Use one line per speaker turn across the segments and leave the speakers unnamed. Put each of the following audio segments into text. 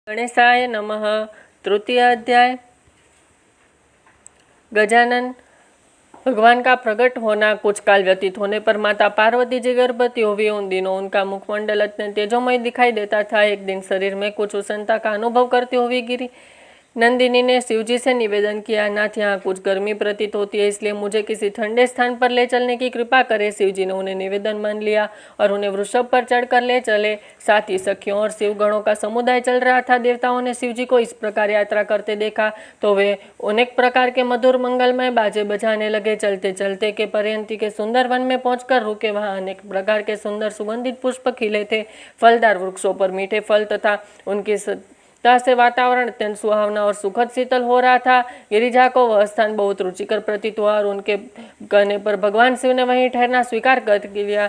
गणेशाय नमः। तृतीय अध्याय। गजानन। भगवान का प्रकट होना कुछ काल व्यतीत होने पर माता पार्वती जी गर्भवती हुई। उन दिनों उनका मुखमंडल अत्यंत तेजोमय दिखाई देता था। एक दिन शरीर में कुछ उष्णता का अनुभव करती हुई गिरी नंदिनी ने शिवजी से निवेदन किया, नाथ यहाँ कुछ गर्मी प्रतीत होती है, इसलिए मुझे किसी ठंडे स्थान पर ले चलने की कृपा करे। शिवजी ने उन्हें निवेदन मान लिया और उन्हें वृषभ पर चढ़कर ले चले। साथ ही सखियों और शिवगणों का समुदाय चल रहा था। देवताओं ने शिवजी को इस प्रकार यात्रा करते देखा तो वे अनेक प्रकार के मधुर मंगलमय बाजे बजाने लगे। चलते चलते के पर्यंती के सुंदर वन में पहुंचकर रुके। वहां अनेक प्रकार के सुंदर सुगंधित पुष्प खिले थे। फलदार वृक्षों पर मीठे फल तथा उनकी से वातावरण अत्यंत सुहावना और सुखद शीतल हो रहा था। गिरिजा को वह स्थान बहुत रुचिकर प्रतीत हुआ और उनके कहने पर भगवान शिव ने वहीं ठहरना स्वीकार कर लिया।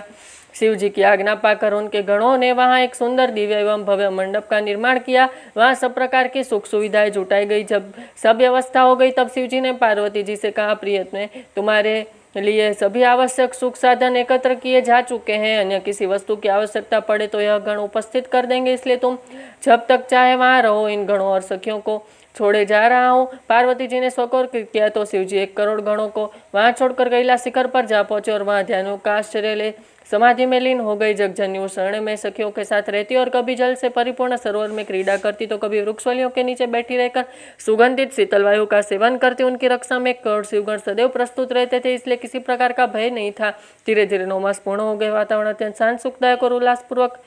शिव जी की आज्ञा पाकर उनके गणों ने वहां एक सुंदर दिव्य एवं भव्य मंडप का निर्माण किया। वहां सब प्रकार की सुख सुविधाएं जुटाई गई। जब सब व्यवस्था हो गई तब शिव जी ने पार्वती जी से कहा, प्रियतमे, तुम्हारे लिए सभी आवश्यक सुख साधन एकत्र किए जा चुके हैं। अन्य किसी वस्तु की आवश्यकता पड़े तो यह गण उपस्थित कर देंगे, इसलिए तुम जब तक चाहे वहां रहो। इन गणों और सखियों को छोड़े जा रहा हूँ। पार्वती जी ने स्वकोर किया तो शिवजी 1 करोड़ गणों को वहां छोड़कर कैलाश शिखर पर जा पहुंचे और वहां ध्यानों का आश्चर्य ले समाधि में लीन हो गई। जगजनी उस शरण में सखियों के साथ रहती और कभी जल से परिपूर्ण सरोवर में क्रीड़ा करती तो कभी वृक्षवलियों के नीचे बैठी रहकर सुगंधित शीतल वायु का सेवन करती। उनकी रक्षा में 1 करोड़ शिवगण सदैव प्रस्तुत रहते थे, इसलिए किसी प्रकार का भय नहीं था। धीरे धीरे 9 मास पूर्ण हो गए। वातावरण अत्यंत शांत, सुखदायक और उल्लासपूर्वक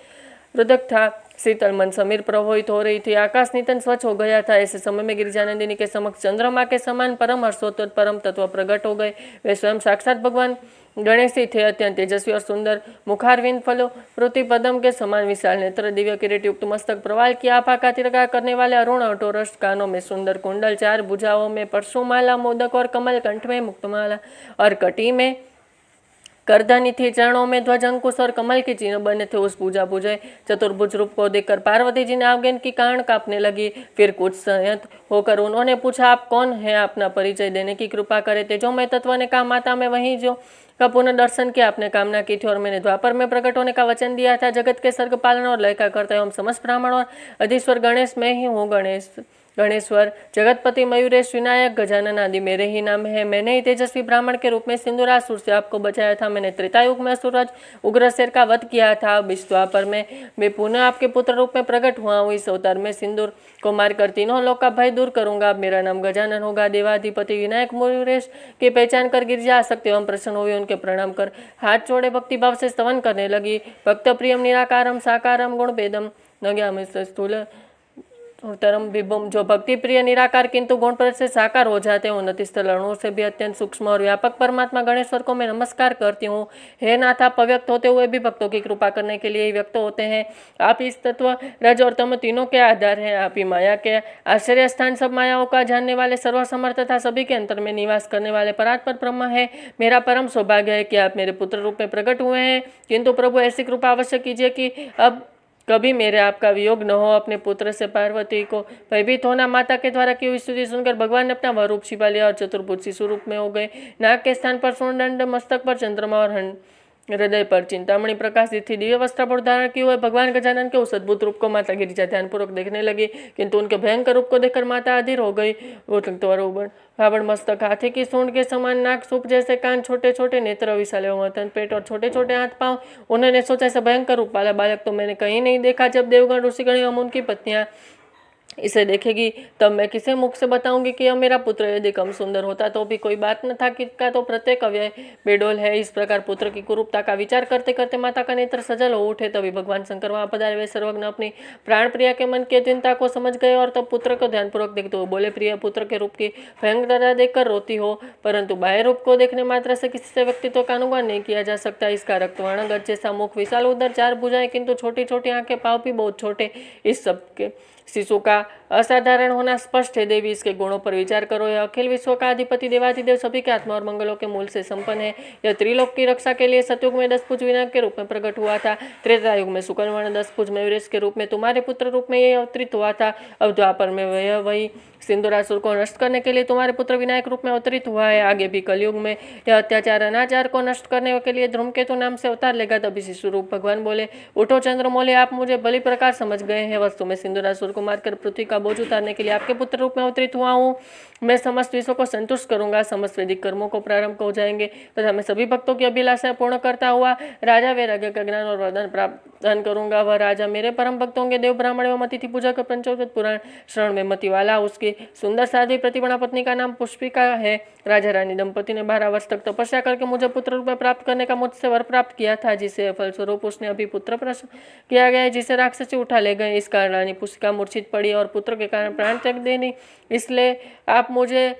रुदक था। शीतल मन समीर प्रवहित हो रही थी। आकाश नितन स्वच्छ हो गया था। ऐसे समय में गिरिजानंदिनी के समक्ष चंद्रमा के समान परम हर्षोत्तर परम तत्व प्रकट हो गए। वे स्वयं साक्षात भगवान गणेश ही थे। अत्यंत तेजस्वी और सुंदर मुखारविंद फलो पृथ्वी पदम के समान विशाल नेत्र, दिव्य किरीट युक्त मस्तक, प्रवाल की आभा का तिरका करने वाले अरुण अटोरस, कानों में सुंदर कुंडल, 4 भुजाओं में परशुमाला, मोदक और कमल, कंठ में मुक्तमाला और कटी में करधनी थी। चरणों में ध्वज, अंकुश और कमल के चिन्ह बने थे। उस पूजा पूजे चतुर्भुज रूप को देखकर पार्वती जी ने आज्ञा की कान कांपने लगी। फिर कुछ संयत होकर उन्होंने पूछा, आप कौन है? अपना परिचय देने की कृपा करे। तेजोमय तत्व ने कहा, माता मैं वही जो का पुनः दर्शन किया आपने कामना की थी और मैंने द्वापर में प्रकट होने का वचन दिया था। जगत के सर्ग पालन और लय का करता एवं समस्त ब्राह्मण और अधीश्वर गणेश मैं ही हूँ। गणेश्वर, जगतपति, मयूरेश, विनायक, गजानन आदि मेरे ही नाम है। मैंने ही तेजस्वी ब्राह्मण के रूप में सिंदूरासुर से आपको बचाया था। मैंने त्रेतायुग में असुरज उग्रसेन का वध किया था। अब इस द्वापर में मैं पुनः आपके पुत्र रूप में प्रकट हुआ हूँ। इस अवतार में सिंदूर को मारकर तीनों लोक का भय दूर करूंगा। अब मेरा नाम गजानन होगा। देवाधिपति विनायक मयूरेश की पहचान कर गिरिजा आसक्ति एवं प्रसन्न हुई। उनके प्रणाम कर हाथ जोड़े भक्तिभाव से स्तवन करने लगी। भक्त प्रियम निराकारम साकारम गुण भेदम नज्ञामि स्थूल तरम विभुम, जो भक्ति प्रिय निराकार किंतु गुण पर से साकार हो जाते हैं, उन्नति स्थल अणुओं से भी अत्यंत सूक्ष्म और व्यापक परमात्मा गणेश्वर को मैं नमस्कार करती हूँ। हे नाथ, आप अव्यक्त होते हुए भी भक्तों की कृपा करने के लिए ही व्यक्त होते हैं। आप इस तत्व, रज और तम तीनों के आधार हैं। आप ही माया के आश्चर्य स्थान, सब मायाओं का जानने वाले, सर्वसमर्थ तथा सभी के अंतर में निवास करने वाले परात्पर ब्रह्म है। मेरा परम सौभाग्य है कि आप मेरे पुत्र रूप में प्रकट हुए हैं, किंतु प्रभु ऐसी कृपा अवश्य कीजिए कि अब कभी मेरे आपका वियोग न हो। अपने पुत्र से पार्वती को भयभीत होना माता के द्वारा की हुई स्तुति सुनकर भगवान ने अपना वह रूप छिपा लिया और चतुर्भुज शिशु रूप में हो गए। नाक के स्थान पर स्वर्ण, मस्तक पर चंद्रमा और हृदय पर चिंतामणि प्रकाशित थी। दिव्य वस्त्राभूषण धारण किए हुए भगवान गजानन के उस अद्भुत रूप को माता गिरिजा ध्यानपूर्वक देखने लगी, किंतु उनके भयंकर रूप को देखकर माता अधीर हो गई। वो रावण मस्तक, हाथी की सूंड के समान नाक, सूप जैसे कान, छोटे छोटे नेत्र, विशाल एवं पेट और छोटे छोटे हाथ पांव। उन्होंने सोचा, ऐसा भयंकर रूप वाला बालक तो मैंने कहीं नहीं देखा। जब देवगण, ऋषिगण एवं उनकी पत्नियां इसे देखेगी तब मैं किसे मुख से बताऊंगी कि यह मेरा पुत्र? यदि कम सुंदर होता तो भी कोई बात न था, किसका तो प्रत्येक अव्यय बेडोल है। इस प्रकार पुत्र की कुरूपता का विचार करते करते माता का नेत्र सजल हो उठे। तभी भगवान शंकर वहां पधारे। वे सर्वज्ञ अपनी प्राण प्रिया के मन की चिंता को समझ गए और तब पुत्र को ध्यानपूर्वक देखते हुए बोले, प्रिय, पुत्र के रूप की भयंकरता देखकर रोती हो, परंतु बाह्य रूप को देखने मात्र से किसी से व्यक्तित्व का अनुमान नहीं किया जा सकता। इसका रक्तवर्ण, गज जैसा मुख, विशाल उदर, 4 भुजाएं, किंतु छोटी छोटी आंखें, पांव भी बहुत छोटे। इस सब के शिशु का असाधारण होना स्पष्ट है। देवी इसके गुणों पर विचार करो। यह अखिल विश्व का अधिपति देवाधिदेव सभी के आत्मा और मंगलों के मूल से संपन्न है। यह त्रिलोक की रक्षा के लिए सतयुग में 10 भुज विनायक के रूप में प्रकट हुआ था। त्रेता युग में शुक्रवर्ण 10 भुज में वीरेश के रूप में तुम्हारे पुत्र रूप में यह अवतरित हुआ था। अब द्वापर में वही सिंदूरासुर को नष्ट करने के लिए तुम्हारे पुत्र विनायक रूप में अवतरित हुआ है। आगे भी कलयुग में यह अत्याचार अनाचार को नष्ट करने के लिए धूमकेतु नाम से अवतार लेगा। तभी शिशु रूप भगवान बोले, उठो चंद्रमौली, आप मुझे भली प्रकार समझ गए हैं। वस्तु में सिंदूरासुर को मारकर पृथ्वी का बोझ उतारने के लिए आपके पुत्र रूप में अवतरित हुआ हूँ। मैं समस्त विश्व को संतुष्ट करूंगा। समस्त वैदिक कर्मों को प्रारंभ हो जाएंगे तथा मैं सभी भक्तों की अभिलाषाएं पूर्ण करता हुआ राजा वैराग्य का ज्ञान और वरदान प्रदान करूंगा। वह राजा मेरे परम भक्त होंगे। देव ब्राह्मण एवं अतिथि पूजा का पंचोदत पुराण श्रवण में मति वाला। उसकी सुंदर साध्वी प्रतिपणा पत्नी का नाम पुष्पिका है। राजा रानी दंपति ने 12 वर्ष तक तपस्या करके मुझे पुत्र रूप में प्राप्त करने का मुझसे वर प्राप्त किया था, जिसे फलस्वरूप उसने अभी पुत्र प्रसव किया गया है, जिसे राक्षसी उठा ले गए। इस कारण रानी पुष्पिका मूर्छित पड़ी और पुत्र के कारण प्राण त्याग देनी। इसलिए आप मुझे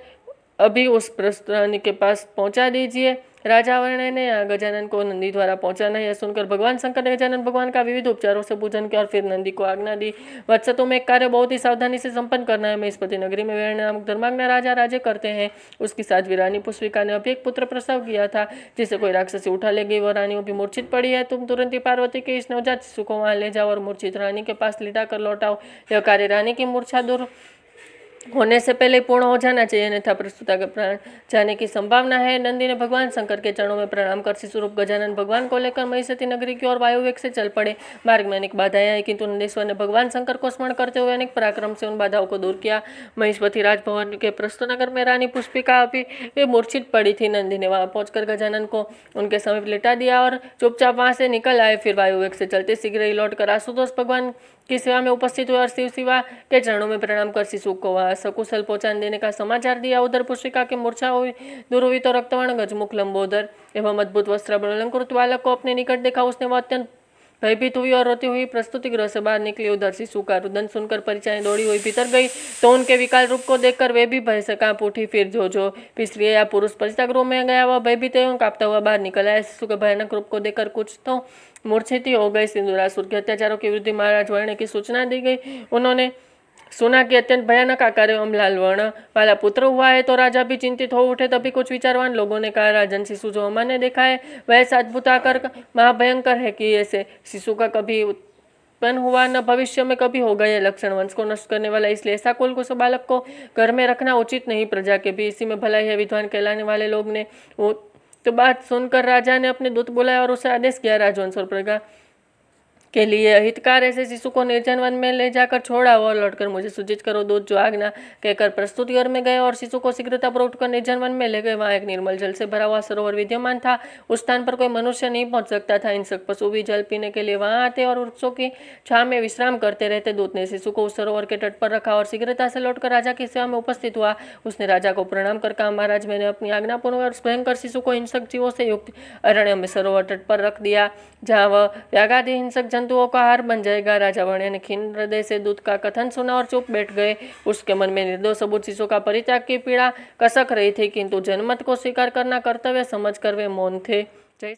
अभी उस प्रस्थानी के पास पहुंचा दीजिए। राजा वर्ण ने गजानन को नंदी द्वारा पहुंचाना यह सुनकर भगवान शंकर ने गजानन भगवान का विविध उपचारों से पूजन किया और फिर नंदी को आज्ञा दी, वत्स तुम एक कार्य बहुत ही सावधानी से संपन्न करना है। मैं इस पति नगरी में वेण नामक धर्माज्ञ राजा राज्य करते हैं। उसकी साध्वी रानी पुष्पिका ने अभी एक पुत्र प्रसव किया था, जिसे कोई राक्षसी उठा ले गई। वह रानी अभी मूर्छित पड़ी है। तुम तुरंत ही पार्वती के इस नवजात शिशु को वहां ले जाओ और मूर्छित रानी के पास लिटा कर लौटाओ। यह कार्य रानी की मूर्छा दूर होने से पहले पूर्ण हो जाना चाहिए, अन्यथा प्रस्तुता के प्राण जाने की संभावना है। नंदी ने भगवान शंकर के चरणों में प्रणाम कर शिशुरूप गजानन भगवान को लेकर महिषती नगरी की ओर वायुवेग से चल पड़े। मार्ग में अनेक बाधाएं आई, किंतु नंदीश्वर ने भगवान शंकर को स्मरण करते हुए अनेक पराक्रम से उन बाधाओं को दूर किया। महिषपति राजभवन के प्रस्तुनगर में रानी पुष्पिका अभी मूर्छित पड़ी थी। नंदी ने वहां पहुंचकर गजानन को उनके समीप लिटा दिया और चुपचाप वहां से निकल आए। फिर वायुवेग से चलते शीघ्र ही लौटकर आशुतोष भगवान की सेवा में उपस्थित हुए और शिव शिवा के चरणों में प्रणाम कर शिशु को वहां सकुशल पहुंचाने देने का समाचार दिया। उधर पुष्पिका की मूर्छा हुई दूर हुई तो रक्तवर्ण गजमुख लंबोदर एवं अद्भुत वस्त्र अलंकृत बालक को अपने निकट देखा। उसने वह अत्यंत भयभीत हुई और रोती हुई प्रस्तुति गृह से बाहर निकली। उधर शिशु का रुदन सुनकर परिचाएं दौड़ी हुई भीतर गई तो उनके विकाल रूप को देखकर वे भी भय से कांप उठी। फिर जो भी स्त्री या पुरुष परिचा गृह में गया वह भयभीत एवं कांपता हुआ बाहर निकल आया। शिशु के भयानक रूप को देखकर कुछ तो मूर्छित ही हो गई। सिंदूरासुर के अत्याचारों की वृद्धि महाराज वर्ण की सूचना दी गई। उन्होंने सुना कि अत्यंत भयानक आकार एवं लाल वर्ण वाला पुत्र हुआ है तो राजा भी चिंतित हो उठे। तभी कुछ विचारवान लोगों ने कहा, राजन, शिशु जो हमने देखा है वह ऐसा अद्भुत आकार महाभयंकर है कि ऐसे शिशु का कभी उत्पन्न हुआ न भविष्य में कभी होगा। यह लक्षण वंश को नष्ट करने वाला, इसलिए ऐसा कुलकुश बालक को घर में रखना उचित नहीं। प्रजा के भी इसी में भलाई है। विद्वान कहलाने वाले लोग ने वो तो बात सुनकर राजा ने अपने दूत बुलाया और उसे आदेश किया, राजवंश और प्रजा के लिए हितकार ऐसे शिशु को निर्जन वन में ले जाकर छोड़ा और लौटकर मुझे सूचित करो। दूत जो आज्ञा कहकर प्रस्तुति घर में गए और शिशु को शीघ्रतापूर्वक उठकर निर्जन वन में ले गए। वहां एक निर्मल जल से भरा हुआ सरोवर विद्यमान था। उस स्थान पर कोई मनुष्य नहीं पहुंच सकता था। हिंसक पशु भी जल पीने के लिए वहां आते और वृक्षों की छांव में विश्राम करते रहते। दूत ने शिशु को उस सरोवर के तट पर रखा और शीघ्रता से लौटकर राजा की सेवा में उपस्थित हुआ। उसने राजा को प्रणाम कर कहा, महाराज, मैंने अपनी आज्ञा पूर्वक भयंकर शिशु को हिंसक जीवों से युक्त अरण्य में सरोवर तट पर रख दिया, जहाँ वह व्याघादि हिंसक जंतुओं का आहार बन जाएगा। राजा वर्ण ने खीन हृदय से दूत का कथन सुना और चुप बैठ गए। उसके मन में निर्दोष अबूझ शिशु का परित्याग की पीड़ा कसक रही थी, किंतु जनमत को स्वीकार करना कर्तव्य समझकर वे मौन थे।